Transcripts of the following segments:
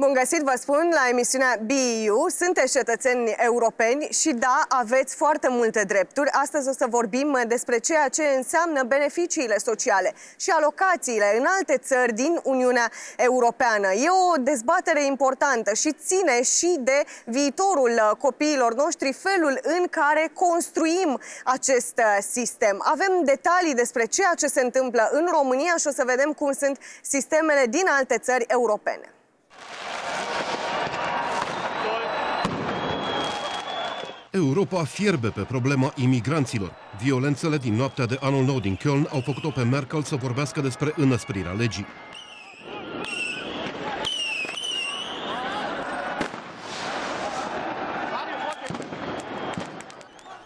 Bun găsit, vă spun, la emisiunea BEU. Sunteți cetățeni europeni și da, aveți foarte multe drepturi. Astăzi o să vorbim despre ceea ce înseamnă beneficiile sociale și alocațiile în alte țări din Uniunea Europeană. E o dezbatere importantă și ține și de viitorul copiilor noștri, felul în care construim acest sistem. Avem detalii despre ceea ce se întâmplă în România și o să vedem cum sunt sistemele din alte țări europene. Europa fierbe pe problema imigranților. Violențele din noaptea de anul nou din Köln au făcut-o pe Merkel să vorbească despre înăsprirea legii.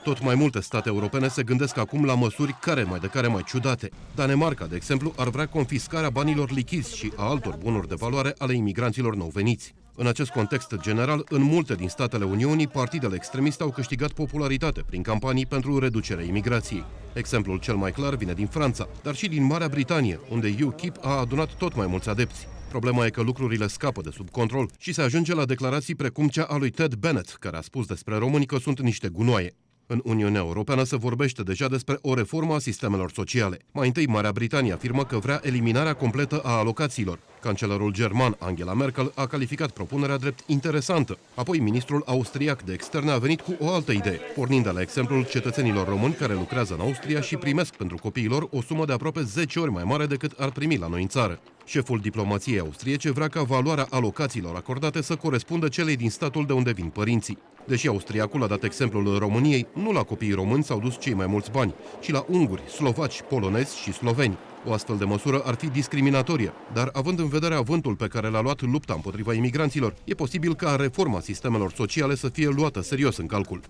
Tot mai multe state europene se gândesc acum la măsuri care mai ciudate. Danemarca, de exemplu, ar vrea confiscarea banilor lichizi și a altor bunuri de valoare ale imigranților nou veniți. În acest context general, în multe din statele Uniunii, partidele extremiste au câștigat popularitate prin campanii pentru reducerea imigrației. Exemplul cel mai clar vine din Franța, dar și din Marea Britanie, unde UKIP a adunat tot mai mulți adepți. Problema e că lucrurile scapă de sub control și se ajunge la declarații precum cea a lui Ted Bennett, care a spus despre români că sunt niște gunoaie. În Uniunea Europeană se vorbește deja despre o reformă a sistemelor sociale. Mai întâi, Marea Britanie afirmă că vrea eliminarea completă a alocațiilor. Cancelarul german Angela Merkel a calificat propunerea drept interesantă. Apoi, ministrul austriac de externe a venit cu o altă idee, pornind de la exemplul cetățenilor români care lucrează în Austria și primesc pentru copiilor o sumă de aproape 10 ori mai mare decât ar primi la noi în țară. Șeful diplomației austriece vrea ca valoarea alocațiilor acordate să corespundă celei din statul de unde vin părinții. Deși austriacul a dat exemplul României, nu la copiii români s-au dus cei mai mulți bani, ci la unguri, slovaci, polonezi și sloveni. O astfel de măsură ar fi discriminatorie, dar având în vedere avântul pe care l-a luat lupta împotriva imigranților, e posibil ca reforma sistemelor sociale să fie luată serios în calcul.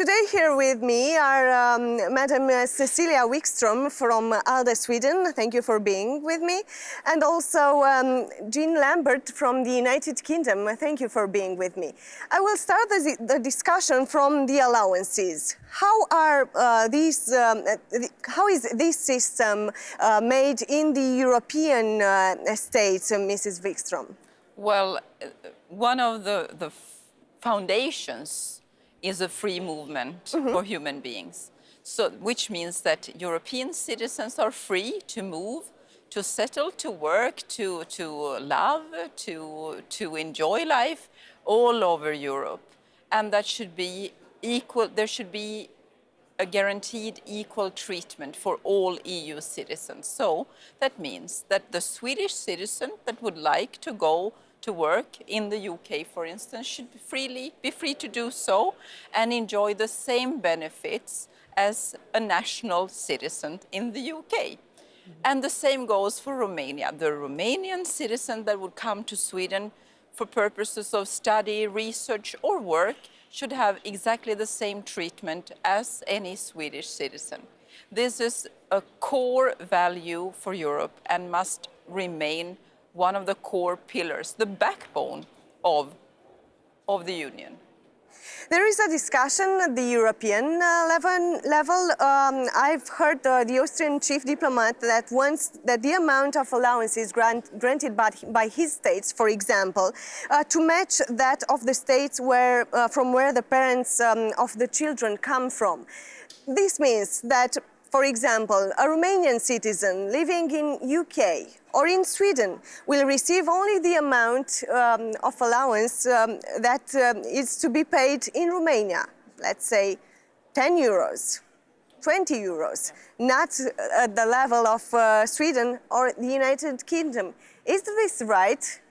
Today here with me are Madam Cecilia Wikström from ALDE Sweden. Thank you for being with me. And also Jean Lambert from the United Kingdom. Thank you for being with me. I will start the discussion from the allowances. How is this system made in the European states, Mrs. Wikström? Well, one of the foundations is a free movement for human beings, which means that European citizens are free to move, to settle, to work, to love, to enjoy life all over Europe. And that should be equal, there should be a guaranteed equal treatment for all EU citizens. So that means that the Swedish citizen that would like to go to work in the UK, for instance, should be free to do so and enjoy the same benefits as a national citizen in the UK. And the same goes for Romania. The Romanian citizen that would come to Sweden for purposes of study, research or work should have exactly the same treatment as any Swedish citizen. This is a core value for Europe and must remain one of the core pillars, the backbone of the Union. There is a discussion at the European level. I've heard the Austrian chief diplomat that wants that the amount of allowances granted by his states, for example, to match that of the states from where the parents of the children come from. This means that, for example, a Romanian citizen living in UK or in Sweden will receive only the amount of allowance that is to be paid in Romania, let's say 10 euros, 20 euros, not at the level of Sweden or the United Kingdom. Is this right?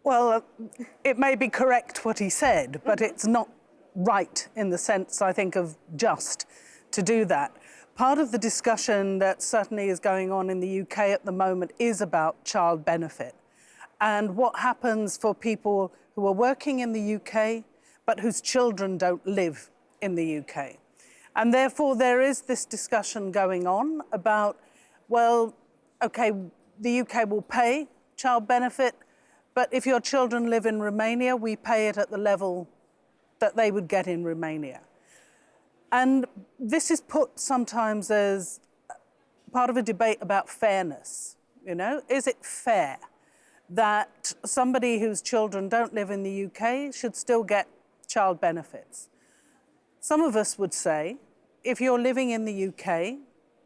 Well, it may be correct what he said, but it's not right in the sense, I think, of just to do that. Part of the discussion that certainly is going on in the UK at the moment is about child benefit and what happens for people who are working in the UK but whose children don't live in the UK. And therefore there is this discussion going on about, well, okay, the UK will pay child benefit, but if your children live in Romania, we pay it at the level that they would get in Romania. And this is put sometimes as part of a debate about fairness. You know, is it fair that somebody whose children don't live in the UK should still get child benefits. Some of us would say, if you're living in the UK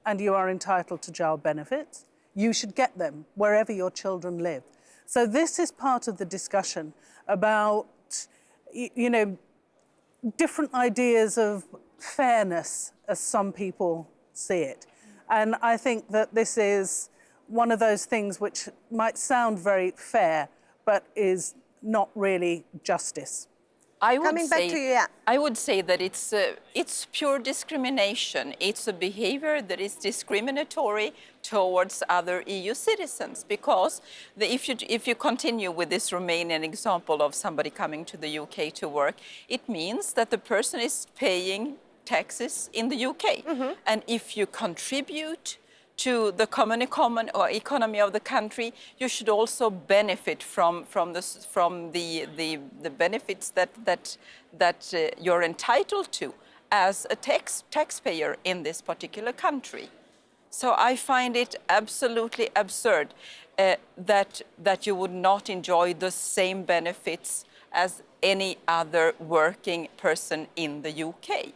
and you are entitled to child benefits, you should get them wherever your children live. So this is part of the discussion about, you know, different ideas of fairness as some people see it. And I think that this is one of those things which might sound very fair, but is not really justice. Coming back to you, yeah. I would say that it's pure discrimination. It's a behavior that is discriminatory towards other EU citizens, because if you continue with this Romanian example of somebody coming to the UK to work, it means that the person is paying taxes in the UK. And if you contribute to the common economy of the country, you should also benefit from the benefits that you're entitled to as a taxpayer in this particular country. So I find it absolutely absurd that you would not enjoy the same benefits as any other working person in the UK.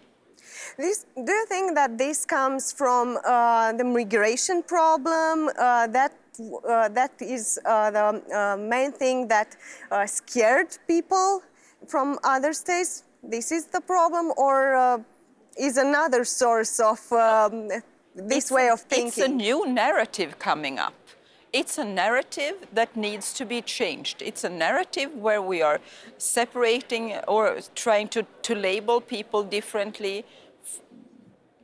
Do you think that this comes from the migration problem? That is the main thing that scared people from other states? This is the problem, or is another source of this way of thinking? It's a new narrative coming up. It's a narrative that needs to be changed. It's a narrative where we are separating or trying to label people differently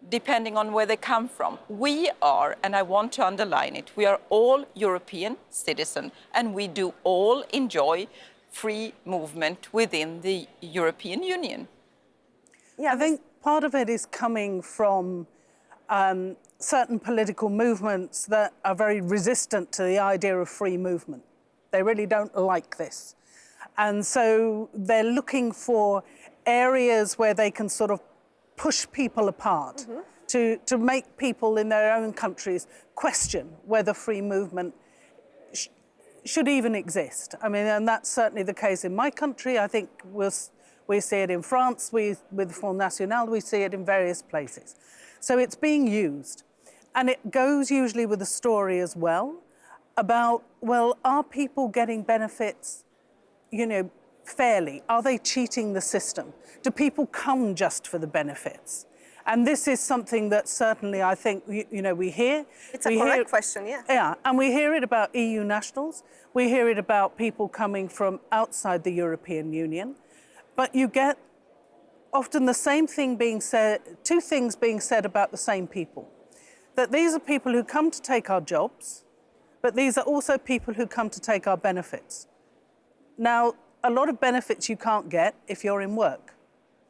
depending on where they come from. We are, and I want to underline it, we are all European citizens, and we do all enjoy free movement within the European Union. Yeah, I think part of it is coming from certain political movements that are very resistant to the idea of free movement. They really don't like this. And so they're looking for areas where they can sort of push people apart, to make people in their own countries question whether free movement should even exist. I mean, and that's certainly the case in my country. I think we see it in France, with Front National, we see it in various places. So it's being used. And it goes usually with a story as well about, well, are people getting benefits, you know, fairly? Are they cheating the system? Do people come just for the benefits? And this is something that certainly I think, you know, we hear. It's a correct question, yeah. Yeah, and we hear it about EU nationals. We hear it about people coming from outside the European Union. But you get often the same thing being said, two things being said about the same people. That these are people who come to take our jobs, but these are also people who come to take our benefits. Now, a lot of benefits you can't get if you're in work,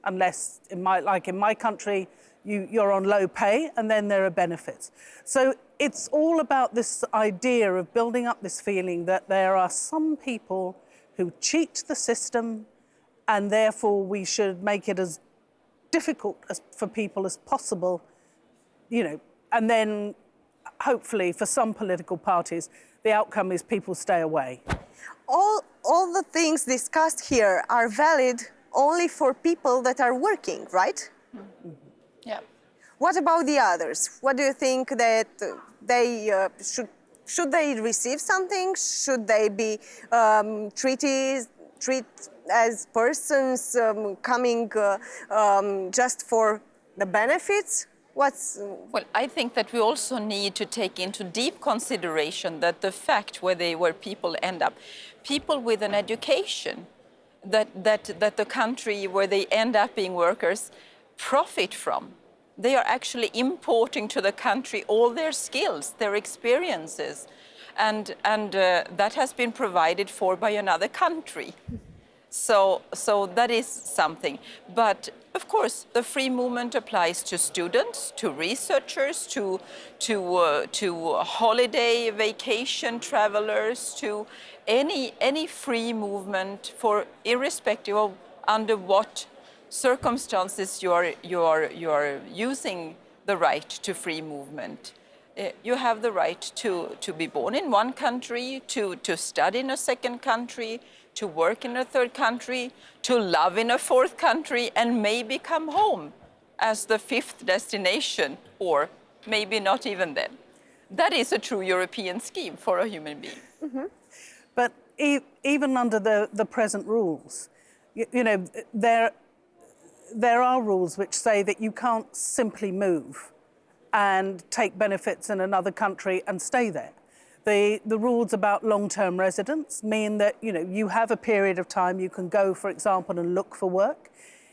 unless, like in my country, you're on low pay and then there are benefits. So it's all about this idea of building up this feeling that there are some people who cheat the system, and therefore we should make it as difficult for people as possible, you know, and then hopefully for some political parties, the outcome is people stay away. All the things discussed here are valid only for people that are working, right? Yeah. What about the others? What do you think that they should they receive something? Should they be treated as persons coming just for the benefits? Well, I think that we also need to take into deep consideration that the fact where people end up, people with an education, that the country where they end up being workers profit from. They are actually importing to the country all their skills, their experiences, and that has been provided for by another country. So that is something. But of course, the free movement applies to students, to researchers, to holiday vacation travelers, to any free movement, for irrespective of under what circumstances you are using the right to free movement. You have the right to be born in one country, to study in a second country, to work in a third country, to love in a fourth country, and maybe come home as the fifth destination, or maybe not even then. That is a true European scheme for a human being. But even under the present rules, there are rules which say that you can't simply move and take benefits in another country and stay there. The rules about long-term residence mean that you have a period of time you can go, for example, and look for work.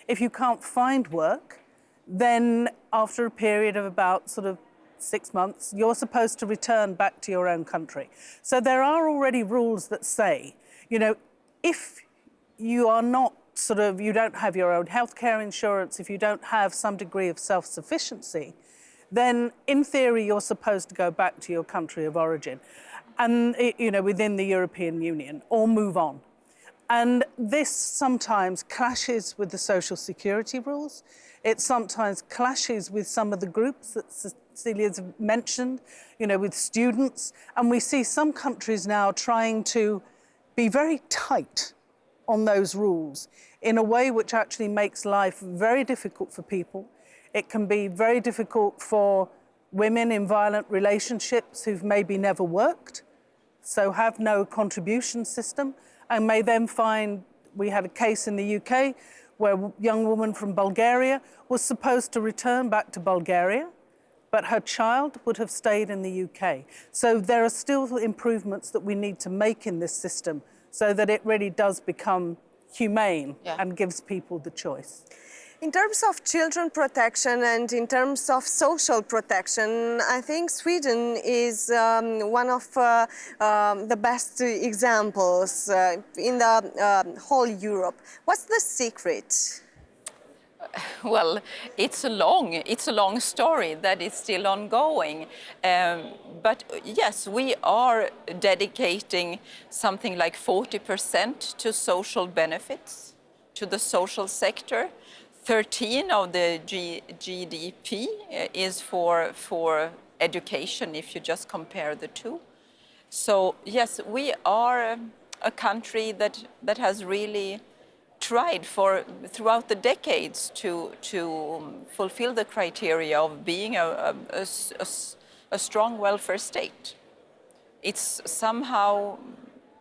If you can't find work, then after a period of about sort of 6 months, you're supposed to return back to your own country. So there are already rules that say, if you are not you don't have your own healthcare insurance, if you don't have some degree of self-sufficiency, then in theory you're supposed to go back to your country of origin and, within the European Union, or move on. And this sometimes clashes with the social security rules. It sometimes clashes with some of the groups that Cecilia's mentioned, with students. And we see some countries now trying to be very tight on those rules in a way which actually makes life very difficult for people. It can be very difficult for women in violent relationships who've maybe never worked, so have no contribution system, and may then find, we had a case in the UK where a young woman from Bulgaria was supposed to return back to Bulgaria, but her child would have stayed in the UK. So there are still improvements that we need to make in this system so that it really does become humane and gives people the choice. In terms of children protection and in terms of social protection, I think Sweden is one of the best examples in the whole Europe. What's the secret? Well, it's a long story that is still ongoing. But yes, we are dedicating something like 40% to social benefits, to the social sector. 13 of the GDP is for education, if you just compare the two. So yes, we are a country that has really tried throughout the decades to fulfill the criteria of being a strong welfare state. It's somehow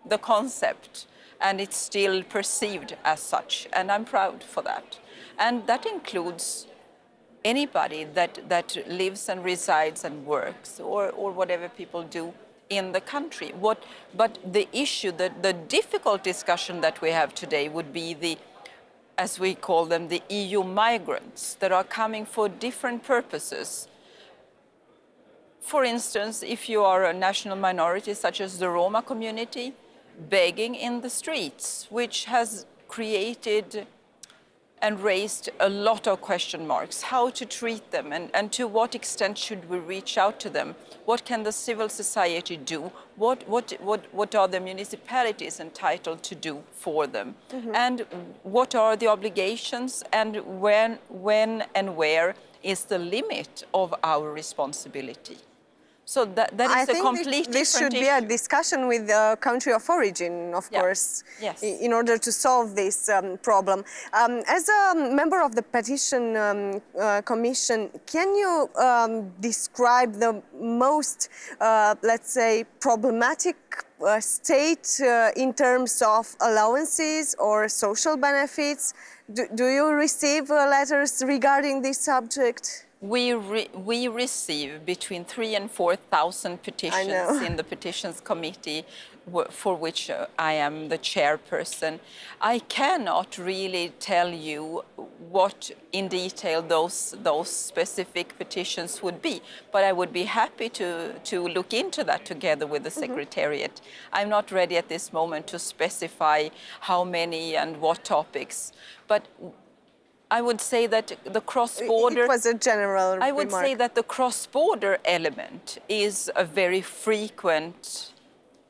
the concept, and it's still perceived as such, and I'm proud for that. And that includes anybody that lives and resides and works, or whatever people do in the country. But the issue, the difficult discussion that we have today would be the, as we call them, the EU migrants that are coming for different purposes. For instance, if you are a national minority, such as the Roma community, begging in the streets, which has created and raised a lot of question marks. How to treat them, and to what extent should we reach out to them? What can the civil society do? What are the municipalities entitled to do for them? And what are the obligations, and when and where is the limit of our responsibility? So that is a complete different issue. This should be a discussion with the country of origin, of course, in order to solve this problem. As a member of the Petition Commission, can you describe the most, let's say, problematic state in terms of allowances or social benefits? Do you receive letters regarding this subject? We receive between 3,000 and 4,000 petitions in the Petitions Committee, for which I am the chairperson. I cannot really tell you what in detail those specific petitions would be, but I would be happy to look into that together with the Secretariat. I'm not ready at this moment to specify how many and what topics, but I would say that the cross-border... It was a general remark. I would say that the cross-border element is a very frequent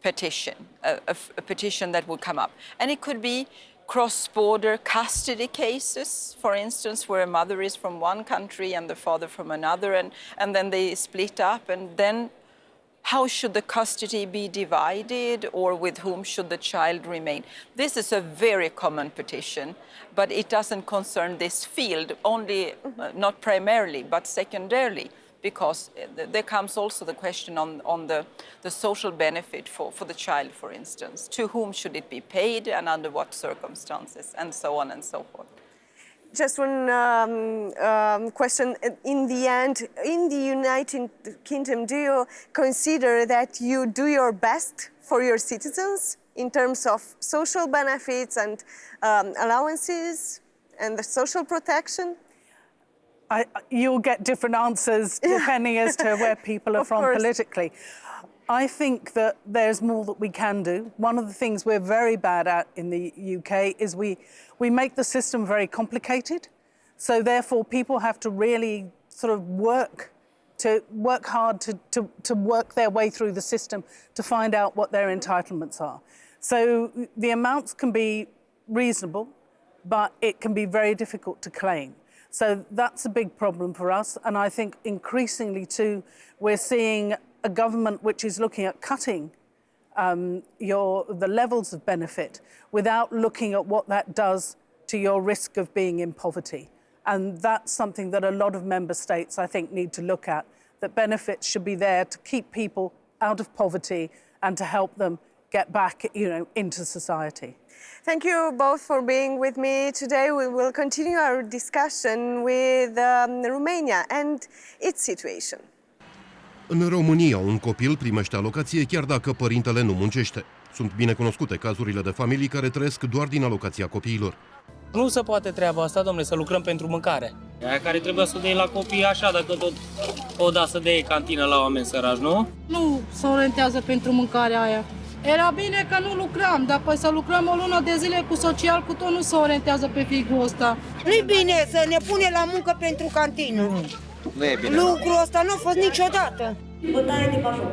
petition, a petition that will come up. And it could be cross-border custody cases, for instance, where a mother is from one country and the father from another, and then they split up, and then how should the custody be divided, or with whom should the child remain? This is a very common petition, but it doesn't concern this field, only not primarily, but secondarily, because there comes also the question on the social benefit for the child, for instance. To whom should it be paid and under what circumstances, and so on and so forth. Just one question. In the end, in the United Kingdom, do you consider that you do your best for your citizens in terms of social benefits and allowances and the social protection? You'll get different answers depending as to where people are from politically. I think that there's more that we can do. One of the things we're very bad at in the UK is we make the system very complicated. So therefore, people have to really sort of work hard to work their way through the system to find out what their entitlements are. So the amounts can be reasonable, but it can be very difficult to claim. So that's a big problem for us. And I think increasingly too, we're seeing a government which is looking at cutting the levels of benefit without looking at what that does to your risk of being in poverty. And that's something that a lot of member states, I think, need to look at, that benefits should be there to keep people out of poverty and to help them get back, into society. Thank you both for being with me today. We will continue our discussion with Romania and its situation. În România, un copil primește alocație chiar dacă părintele nu muncește. Sunt bine cunoscute cazurile de familii care trăiesc doar din alocația copiilor. Nu se poate treaba asta, domnule, să lucrăm pentru mâncare. Aia care trebuie să dea la copii așa, dacă tot o da să dea cantină la oameni săraci, nu? Nu se orientează pentru mâncarea aia. Era bine că nu lucram, dar păi să lucrăm o lună de zile cu social, cu tot nu se orientează pe figul ăsta. Nu-i bine să ne pune la muncă pentru cantină. Nu e bine. Lucrul ăsta nu a fost niciodată. Bătaie de bajoc.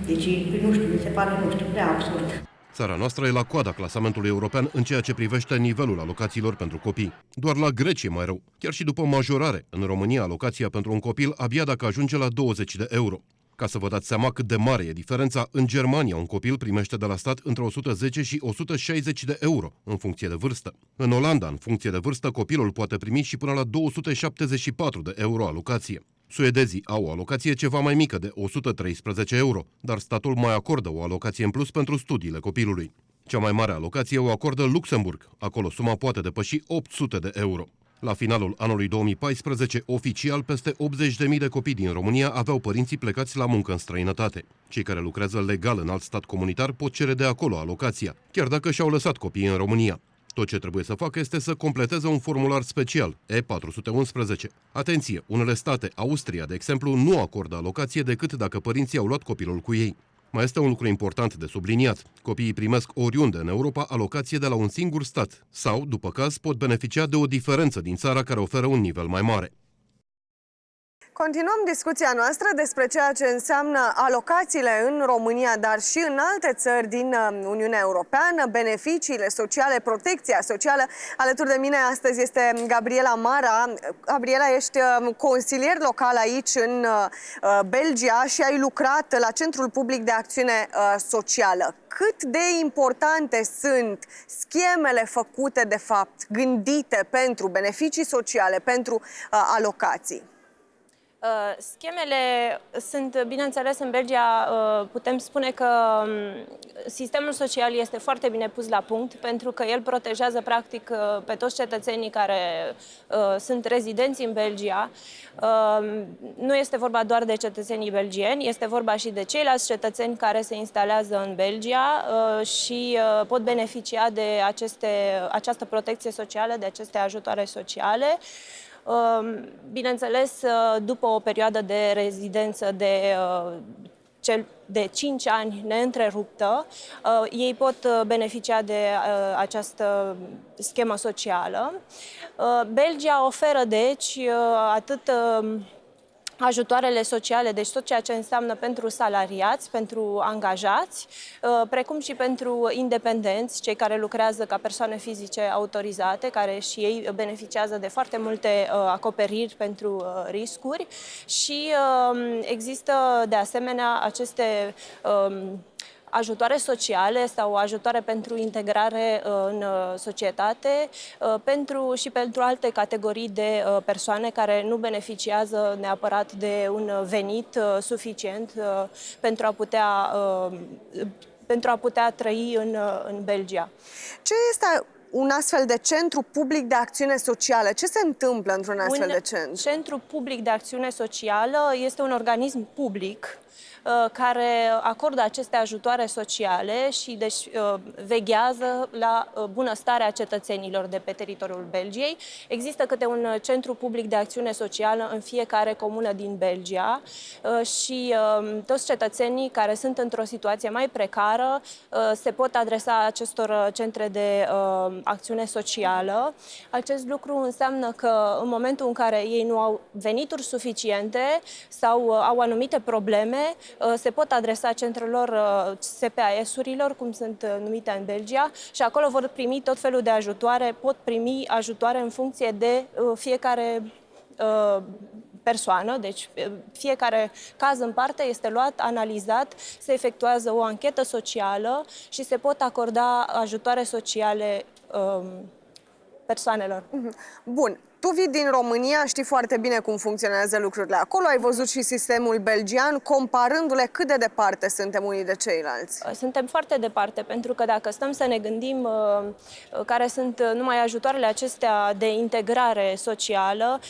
Deci, nu știu, mi se pare, prea absurd. Țara noastră e la coada clasamentului european în ceea ce privește nivelul alocațiilor pentru copii. Doar la Grecia e mai rău. Chiar și după majorare, în România alocația pentru un copil abia dacă ajunge la 20 de euro. Ca să vă dați seama cât de mare e diferența, în Germania un copil primește de la stat între 110 și 160 de euro, în funcție de vârstă. În Olanda, în funcție de vârstă, copilul poate primi și până la 274 de euro alocație. Suedezii au o alocație ceva mai mică de 113 euro, dar statul mai acordă o alocație în plus pentru studiile copilului. Cea mai mare alocație o acordă Luxemburg, acolo suma poate depăși 800 de euro. La finalul anului 2014, oficial, peste 80.000 de copii din România aveau părinții plecați la muncă în străinătate. Cei care lucrează legal în alt stat comunitar pot cere de acolo alocația, chiar dacă și-au lăsat copiii în România. Tot ce trebuie să facă este să completeze un formular special, E411. Atenție, unele state, Austria, de exemplu, nu acordă alocație decât dacă părinții au luat copilul cu ei. Mai este un lucru important de subliniat. Copiii primesc oriunde în Europa alocație de la un singur stat sau, după caz, pot beneficia de o diferență din țara care oferă un nivel mai mare. Continuăm discuția noastră despre ceea ce înseamnă alocațiile în România, dar și în alte țări din Uniunea Europeană, beneficiile sociale, protecția socială. Alături de mine astăzi este Gabriela Mara. Gabriela, ești consilier local aici în Belgia și ai lucrat la Centrul Public de Acțiune Socială. Cât de importante sunt schemele făcute, de fapt, gândite pentru beneficii sociale, pentru alocații? Schemele sunt, bineînțeles, în Belgia putem spune că sistemul social este foarte bine pus la punct pentru că el protejează practic pe toți cetățenii care sunt rezidenți în Belgia. Nu este vorba doar de cetățenii belgieni, este vorba și de ceilalți cetățeni care se instalează în Belgia și pot beneficia de această protecție socială, de aceste ajutoare sociale. Bineînțeles, după o perioadă de rezidență de 5 ani neîntreruptă, ei pot beneficia de această schemă socială. Belgia oferă, deci, atât ajutoarele sociale, deci tot ceea ce înseamnă pentru salariați, pentru angajați, precum și pentru independenți, cei care lucrează ca persoane fizice autorizate, care și ei beneficiază de foarte multe acoperiri pentru riscuri și există de asemenea aceste ajutoare sociale sau ajutoare pentru integrare în societate și pentru alte categorii de persoane care nu beneficiază neapărat de un venit suficient pentru a putea trăi în Belgia. Ce este un astfel de centru public de acțiune socială? Ce se întâmplă într-un astfel de centru? Centru public de acțiune socială este un organism public care acordă aceste ajutoare sociale și deci veghează la bunăstarea cetățenilor de pe teritoriul Belgiei. Există câte un centru public de acțiune socială în fiecare comună din Belgia și toți cetățenii care sunt într-o situație mai precară se pot adresa acestor centre de acțiune socială. Acest lucru înseamnă că în momentul în care ei nu au venituri suficiente sau au anumite probleme, se pot adresa centrelor SPS-urilor, cum sunt numite în Belgia, și acolo vor primi tot felul de ajutoare, pot primi ajutoare în funcție de fiecare persoană, deci fiecare caz în parte este luat, analizat, se efectuează o anchetă socială și se pot acorda ajutoare sociale persoanelor. Bun. Tu vii din România, știi foarte bine cum funcționează lucrurile acolo, ai văzut și sistemul belgian, comparându-le, cât de departe suntem unii de ceilalți? Suntem foarte departe, pentru că dacă stăm să ne gândim care sunt numai ajutoarele acestea de integrare socială,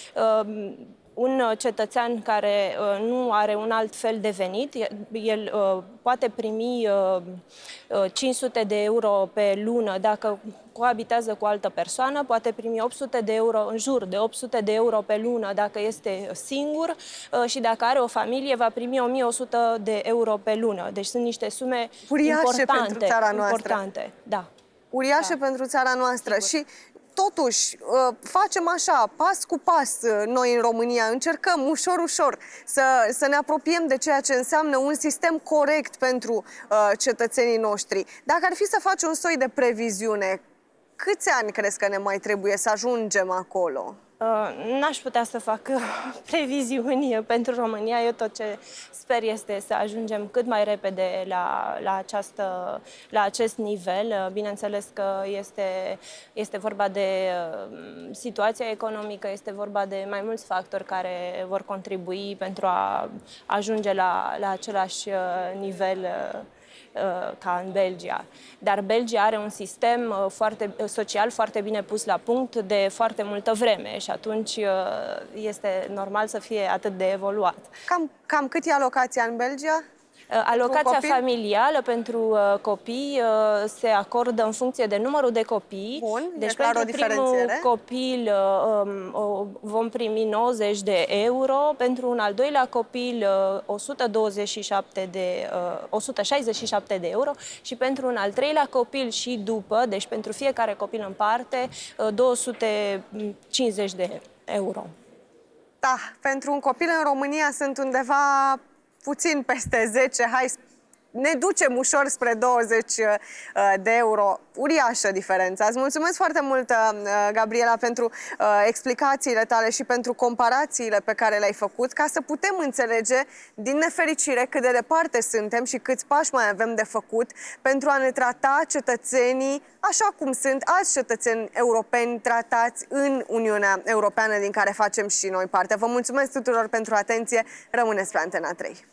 un cetățean care nu are un alt fel de venit, el poate primi 500 de euro pe lună dacă coabitează cu o altă persoană, poate primi 800 de euro, în jur de 800 de euro pe lună dacă este singur și dacă are o familie va primi 1100 de euro pe lună. Deci sunt niște sume uriașe importante. Pentru țara noastră. Importante, da. Uriașe pentru țara noastră. Sigur. Și totuși, facem așa, pas cu pas, noi în România, încercăm ușor, ușor să ne apropiem de ceea ce înseamnă un sistem corect pentru cetățenii noștri. Dacă ar fi să faci un soi de previziune, câți ani crezi că ne mai trebuie să ajungem acolo? N-aș putea să fac previziuni pentru România. Eu tot ce sper este să ajungem cât mai repede la acest nivel. Bineînțeles că este vorba de situația economică, este vorba de mai mulți factori care vor contribui pentru a ajunge la același nivel ca în Belgia. Dar Belgia are un sistem social foarte bine pus la punct de foarte multă vreme și atunci este normal să fie atât de evoluat. Cam cât e alocația în Belgia? Alocația familială pentru copii se acordă în funcție de numărul de copii. Bun, deci pentru primul copil vom primi 90 de euro, pentru un al doilea copil 167 de euro și pentru un al treilea copil și după, deci pentru fiecare copil în parte, 250 de euro. Da, pentru un copil în România sunt undeva puțin peste 10, hai, ne ducem ușor spre 20 de euro. Uriașă diferența. Îți mulțumesc foarte mult, Gabriela, pentru explicațiile tale și pentru comparațiile pe care le-ai făcut, ca să putem înțelege, din nefericire, cât de departe suntem și câți pași mai avem de făcut pentru a ne trata cetățenii așa cum sunt alți cetățeni europeni tratați în Uniunea Europeană, din care facem și noi parte. Vă mulțumesc tuturor pentru atenție. Rămâneți pe Antena 3.